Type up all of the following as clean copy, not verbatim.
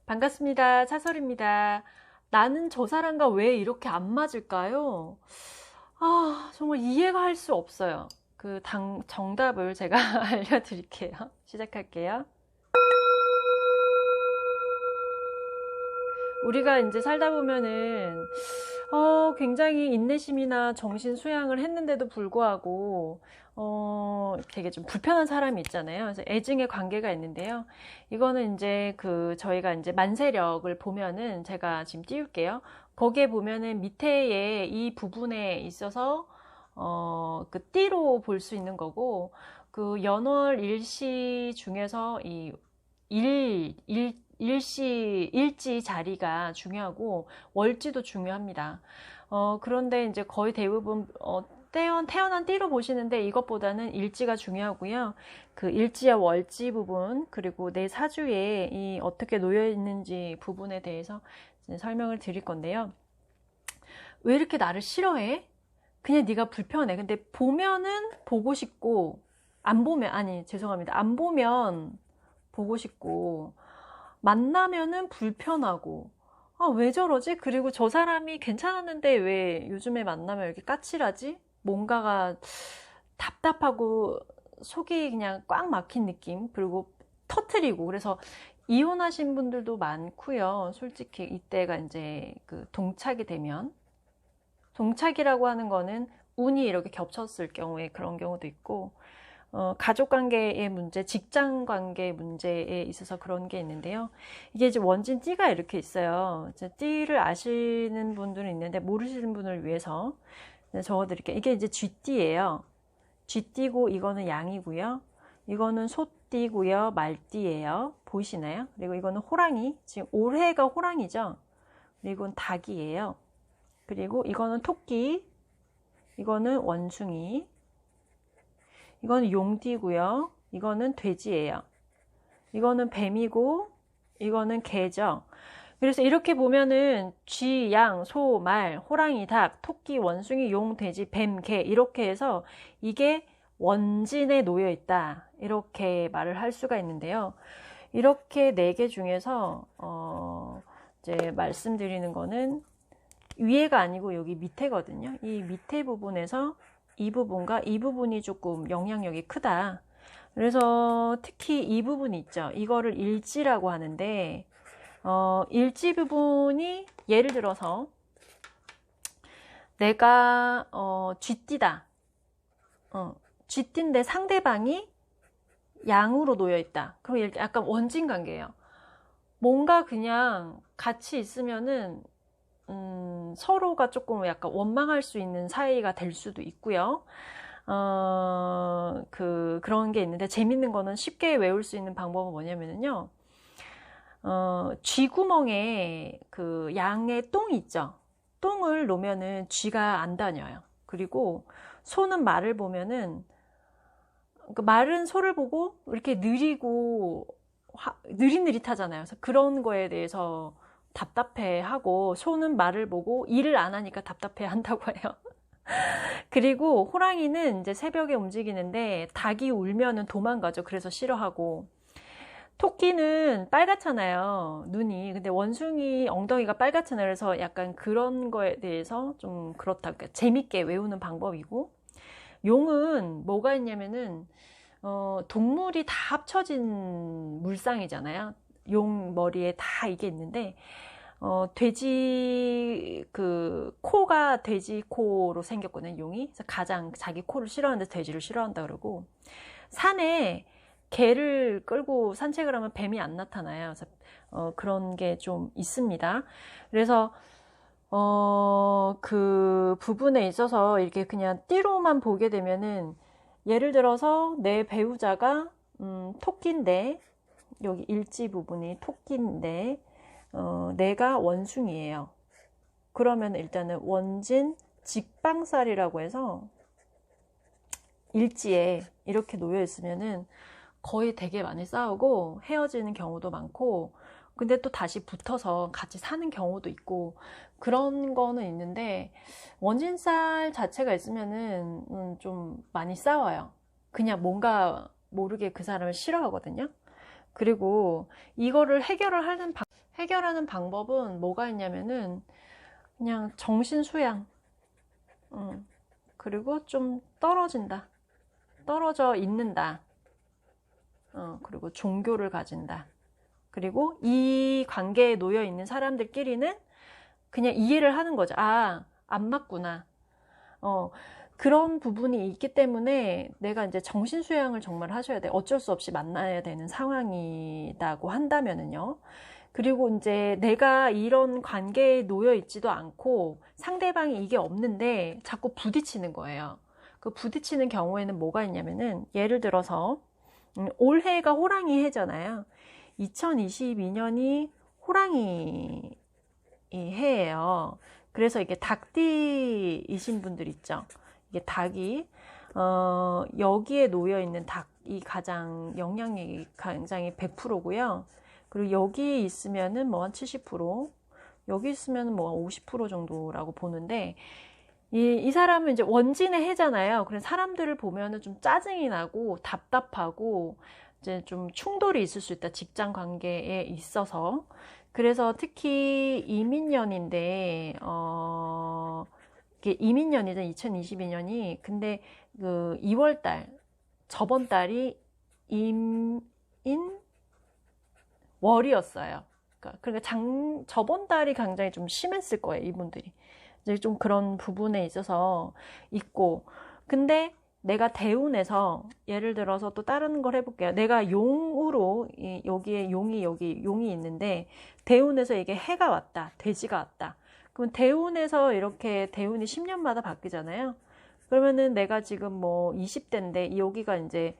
반갑습니다. 차설입니다. 나는 저 사람과 왜 이렇게 안 맞을까요? 정말 이해가 할 수 없어요. 정답을 제가 알려드릴게요. 시작할게요. 우리가 이제 살다 보면은, 굉장히 인내심이나 정신 수양을 했는데도 불구하고, 되게 좀 불편한 사람이 있잖아요. 그래서 애증의 관계가 있는데요. 이거는 이제 저희가 이제 만세력을 보면은 제가 지금 띄울게요. 거기에 보면은 밑에에 이 부분에 있어서, 띠로 볼 수 있는 거고, 연월 일시 중에서 일지 자리가 중요하고 월지도 중요합니다. 그런데 이제 거의 대부분 태어난 띠로 보시는데 이것보다는 일지가 중요하고요. 그 일지와 월지 부분 그리고 내 사주에 이 어떻게 놓여 있는지 부분에 대해서 설명을 드릴 건데요. 왜 이렇게 나를 싫어해? 그냥 네가 불편해. 근데 보면은 보고 싶고 안 보면 죄송합니다. 안 보면 보고 싶고 만나면은 불편하고 왜 저러지? 그리고 저 사람이 괜찮았는데 왜 요즘에 만나면 이렇게 까칠하지? 뭔가가 답답하고 속이 그냥 꽉 막힌 느낌 그리고 터트리고 그래서 이혼하신 분들도 많고요. 솔직히 이때가 이제 동착이 되면 동착이라고 하는 거는 운이 이렇게 겹쳤을 경우에 그런 경우도 있고 가족 관계의 문제, 직장 관계 문제에 있어서 그런 게 있는데요. 이게 이제 원진 띠가 이렇게 있어요. 이제 띠를 아시는 분들은 있는데 모르시는 분을 위해서 적어드릴게요. 이게 이제 쥐띠예요. 쥐띠고 이거는 양이고요. 이거는 소띠고요. 말띠예요. 보이시나요? 그리고 이거는 호랑이. 지금 올해가 호랑이죠. 그리고 이건 닭이에요. 그리고 이거는 토끼. 이거는 원숭이. 이거는 용띠고요. 이거는 돼지예요. 이거는 뱀이고 이거는 개죠. 그래서 이렇게 보면은 쥐, 양, 소, 말, 호랑이, 닭, 토끼, 원숭이, 용, 돼지, 뱀, 개 이렇게 해서 이게 원진에 놓여 있다. 이렇게 말을 할 수가 있는데요. 이렇게 4개 중에서 이제 말씀드리는 거는 위에가 아니고 여기 밑에거든요. 이 밑에 부분에서 이 부분과 이 부분이 조금 영향력이 크다. 그래서 특히 이 부분이 있죠. 이거를 일지라고 하는데 일지 부분이 예를 들어서 내가 쥐띠다. 쥐띠인데 상대방이 양으로 놓여 있다. 그럼 약간 원진 관계예요. 뭔가 그냥 같이 있으면은 서로가 조금 약간 원망할 수 있는 사이가 될 수도 있고요. 그런 게 있는데 재밌는 거는 쉽게 외울 수 있는 방법은 뭐냐면요. 쥐구멍에 양의 똥이 있죠. 똥을 놓으면은 쥐가 안 다녀요. 그리고 소는 말을 보면은 말은 소를 보고 이렇게 느리고 느릿느릿하잖아요. 그래서 그런 거에 대해서 답답해하고 소는 말을 보고 일을 안 하니까 답답해 한다고 해요. 그리고 호랑이는 이제 새벽에 움직이는데 닭이 울면은 도망가죠. 그래서 싫어하고 토끼는 빨갛잖아요. 눈이. 근데 원숭이 엉덩이가 빨갛잖아요. 그래서 약간 그런 거에 대해서 좀 그렇다. 그러니까 재밌게 외우는 방법이고 용은 뭐가 있냐면은 동물이 다 합쳐진 물상이잖아요. 용 머리에 다 이게 있는데 돼지 코가 돼지 코로 생겼거든요. 용이. 그래서 가장 자기 코를 싫어하는데 돼지를 싫어한다 그러고 산에 개를 끌고 산책을 하면 뱀이 안 나타나요. 그래서 그런 게 좀 있습니다. 그래서 그 부분에 있어서 이렇게 그냥 띠로만 보게 되면은 예를 들어서 내 배우자가 토끼인데 여기 일지 부분이 토끼인데 내가 원숭이에요. 그러면 일단은 원진 직방살이라고 해서 일지에 이렇게 놓여 있으면은 거의 되게 많이 싸우고 헤어지는 경우도 많고 근데 또 다시 붙어서 같이 사는 경우도 있고 그런 거는 있는데 원진살 자체가 있으면은 좀 많이 싸워요. 그냥 뭔가 모르게 그 사람을 싫어하거든요. 그리고 이거를 해결을 하는 해결하는 방법은 뭐가 있냐면은 그냥 정신 수양, 그리고 좀 떨어져 있는다, 그리고 종교를 가진다, 그리고 이 관계에 놓여 있는 사람들끼리는 그냥 이해를 하는 거죠. 아, 안 맞구나. 그런 부분이 있기 때문에 내가 이제 정신 수양을 정말 하셔야 돼. 어쩔 수 없이 만나야 되는 상황이라고 한다면은요. 그리고 이제 내가 이런 관계에 놓여 있지도 않고 상대방이 이게 없는데 자꾸 부딪히는 거예요. 그 부딪히는 경우에는 뭐가 있냐면은 예를 들어서 올해가 호랑이 해잖아요. 2022년이 호랑이 해예요. 그래서 이게 닭띠이신 분들 있죠. 이게 닭이 여기에 놓여 있는 닭이 가장 영향력이 굉장히 100%고요. 그리고 여기 있으면은 뭐 한 70%, 여기 있으면은 뭐 50% 정도라고 보는데, 이 사람은 이제 원진의 해잖아요. 그래서 사람들을 보면은 좀 짜증이 나고 답답하고 이제 좀 충돌이 있을 수 있다. 직장 관계에 있어서. 그래서 특히 이민년인데, 이게 이민년이죠. 2022년이. 근데 그 2월달, 저번 달이 월이었어요. 그러니까 저번 달이 굉장히 좀 심했을 거예요, 이분들이. 이제 좀 그런 부분에 있어서 있고. 근데 내가 대운에서 예를 들어서 또 다른 걸 해볼게요. 내가 용으로 여기에 여기 용이 있는데 대운에서 이게 해가 왔다, 돼지가 왔다. 그럼 대운에서 이렇게 대운이 10년마다 바뀌잖아요. 그러면은 내가 지금 뭐 20대인데 여기가 이제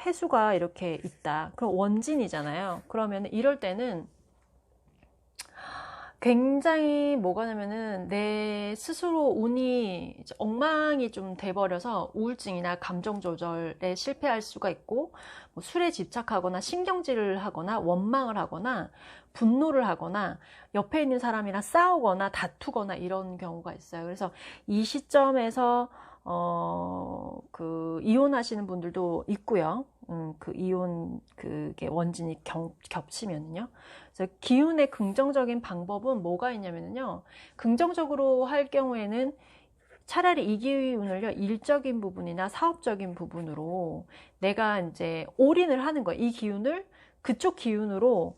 해수가 이렇게 있다. 그럼 원진이잖아요. 그러면 이럴 때는 굉장히 뭐가 되면은 내 스스로 운이 엉망이 좀 돼버려서 우울증이나 감정 조절에 실패할 수가 있고, 뭐 술에 집착하거나 신경질을 하거나 원망을 하거나 분노를 하거나 옆에 있는 사람이랑 싸우거나 다투거나 이런 경우가 있어요. 그래서 이 시점에서 그 이혼하시는 분들도 있고요. 그 이혼 그게 원진이 겹치면요. 그래서 기운의 긍정적인 방법은 뭐가 있냐면요. 긍정적으로 할 경우에는 차라리 이 기운을요, 일적인 부분이나 사업적인 부분으로 내가 이제 올인을 하는 거예요. 이 기운을 그쪽 기운으로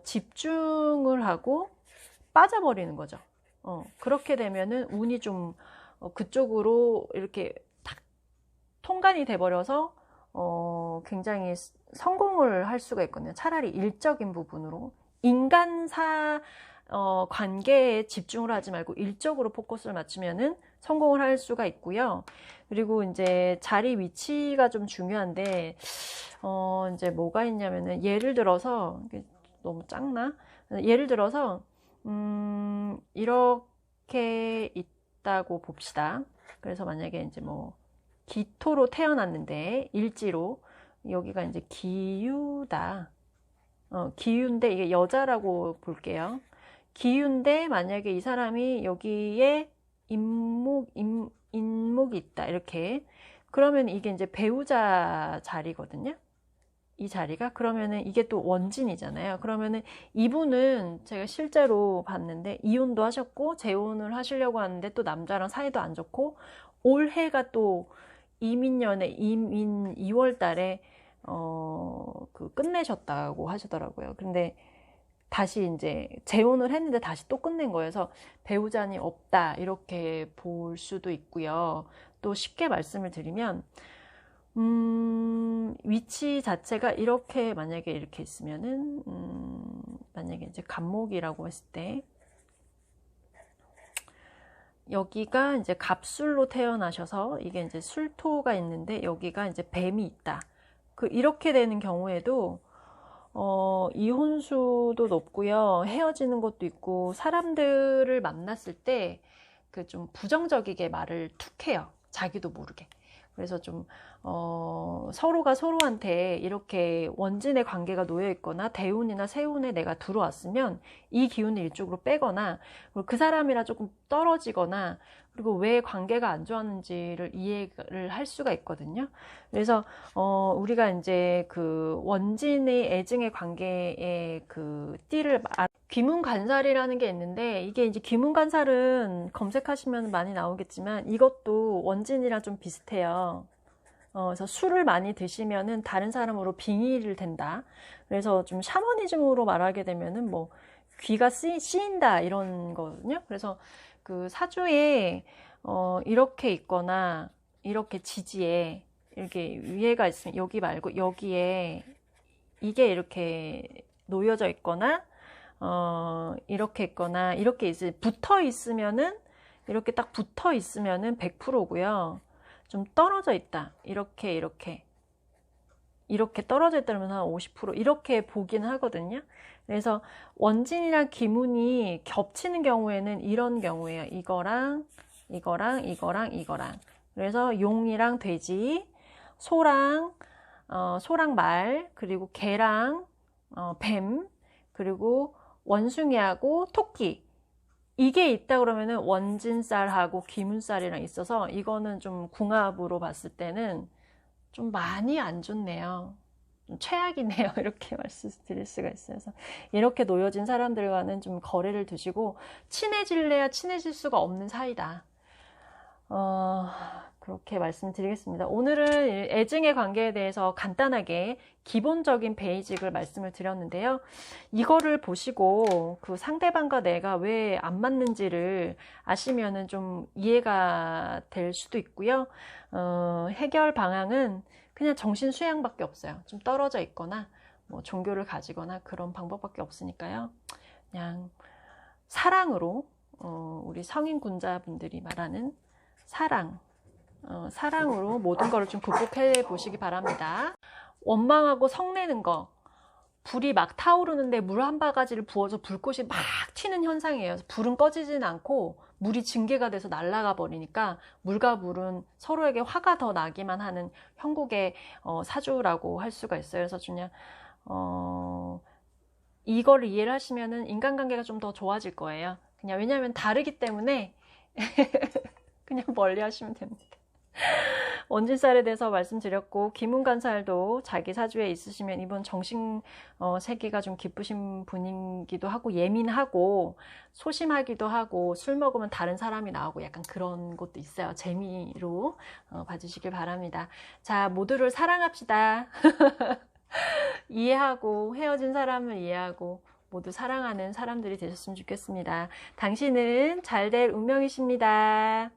집중을 하고 빠져버리는 거죠. 그렇게 되면은 운이 좀 그쪽으로 이렇게 탁 통관이 돼버려서 굉장히 성공을 할 수가 있거든요. 차라리 일적인 부분으로 인간사 관계에 집중을 하지 말고 일적으로 포커스를 맞추면은 성공을 할 수가 있고요. 그리고 이제 자리 위치가 좀 중요한데 이제 뭐가 있냐면은 예를 들어서 너무 작나? 예를 들어서 이렇게 있다고 봅시다. 그래서 만약에 이제 뭐 기토로 태어났는데 일지로 여기가 이제 기유다. 기유인데 이게 여자라고 볼게요. 기유인데 만약에 이 사람이 여기에 인목이 있다. 이렇게. 그러면 이게 이제 배우자 자리거든요. 이 자리가. 그러면은 이게 또 원진이잖아요. 그러면은 이분은 제가 실제로 봤는데 이혼도 하셨고 재혼을 하시려고 하는데 또 남자랑 사이도 안 좋고 올해가 또 이민년에 2월 달에 그 끝내셨다고 하시더라고요. 근데 다시 이제 재혼을 했는데 다시 또 끝낸 거예요. 그래서 배우자니 없다 이렇게 볼 수도 있고요. 또 쉽게 말씀을 드리면 위치 자체가 이렇게 만약에 이렇게 있으면은 만약에 이제 갑목이라고 했을 때 여기가 이제 갑술로 태어나셔서 이게 이제 술토가 있는데 여기가 이제 뱀이 있다. 이렇게 되는 경우에도 이혼수도 높고요. 헤어지는 것도 있고 사람들을 만났을 때 그 좀 부정적이게 말을 툭 해요. 자기도 모르게. 그래서 좀 서로가 서로한테 이렇게 원진의 관계가 놓여 있거나 대운이나 세운에 내가 들어왔으면 이 기운을 이쪽으로 빼거나 그 사람이랑 조금 떨어지거나 그리고 왜 관계가 안 좋았는지를 이해를 할 수가 있거든요. 그래서 우리가 이제 그 원진의 애증의 관계의 그 띠를 귀문관살이라는 게 있는데, 이게 이제 귀문관살은 검색하시면 많이 나오겠지만 이것도 원진이랑 좀 비슷해요. 그래서 술을 많이 드시면은 다른 사람으로 빙의를 된다. 그래서 좀 샤머니즘으로 말하게 되면은 뭐 귀가 씌인다 이런 거거든요. 그래서 그 사주에 이렇게 있거나 이렇게 지지에 이렇게 위에가 있으면 여기 말고 여기에 이게 이렇게 놓여져 있거나 이렇게 있거나 이렇게 붙어 있으면은 이렇게 딱 붙어 있으면은 100%고요. 좀 떨어져 있다. 이렇게 떨어져 있다면 한 50% 이렇게 보긴 하거든요. 그래서 원진이랑 기문이 겹치는 경우에는 이런 경우예요. 이거랑 그래서 용이랑 돼지, 소랑 말, 그리고 개랑 뱀, 그리고 원숭이하고 토끼, 이게 있다 그러면은 원진살하고 기문살이랑 있어서 이거는 좀 궁합으로 봤을 때는 좀 많이 안 좋네요. 좀 최악이네요. 이렇게 말씀드릴 수가 있어요. 그래서 이렇게 놓여진 사람들과는 좀 거리를 두시고 친해질래야 친해질 수가 없는 사이다. 그렇게 말씀드리겠습니다. 오늘은 애증의 관계에 대해서 간단하게 기본적인 베이직을 말씀을 드렸는데요. 이거를 보시고 그 상대방과 내가 왜 안 맞는지를 아시면은 좀 이해가 될 수도 있고요. 해결 방향은 그냥 정신 수양밖에 없어요. 좀 떨어져 있거나 뭐 종교를 가지거나 그런 방법밖에 없으니까요. 그냥 사랑으로 우리 성인 군자분들이 말하는 사랑으로 모든 거를 좀 극복해 보시기 바랍니다. 원망하고 성내는 거, 불이 막 타오르는데 물 한 바가지를 부어서 불꽃이 막 튀는 현상이에요. 불은 꺼지진 않고 물이 징계가 돼서 날아가 버리니까 물과 물은 서로에게 화가 더 나기만 하는 형국의 사주라고 할 수가 있어요. 그래서 그냥 이거를 이해를 하시면은 인간관계가 좀 더 좋아질 거예요. 그냥 왜냐하면 다르기 때문에 그냥 멀리 하시면 됩니다. 원진살에 대해서 말씀드렸고, 기문관살도 자기 사주에 있으시면 이분 정신 세계가 좀 깊으신 분이기도 하고 예민하고 소심하기도 하고 술 먹으면 다른 사람이 나오고 약간 그런 것도 있어요. 재미로 봐주시길 바랍니다. 자, 모두를 사랑합시다. 이해하고 헤어진 사람을 이해하고 모두 사랑하는 사람들이 되셨으면 좋겠습니다. 당신은 잘 될 운명이십니다.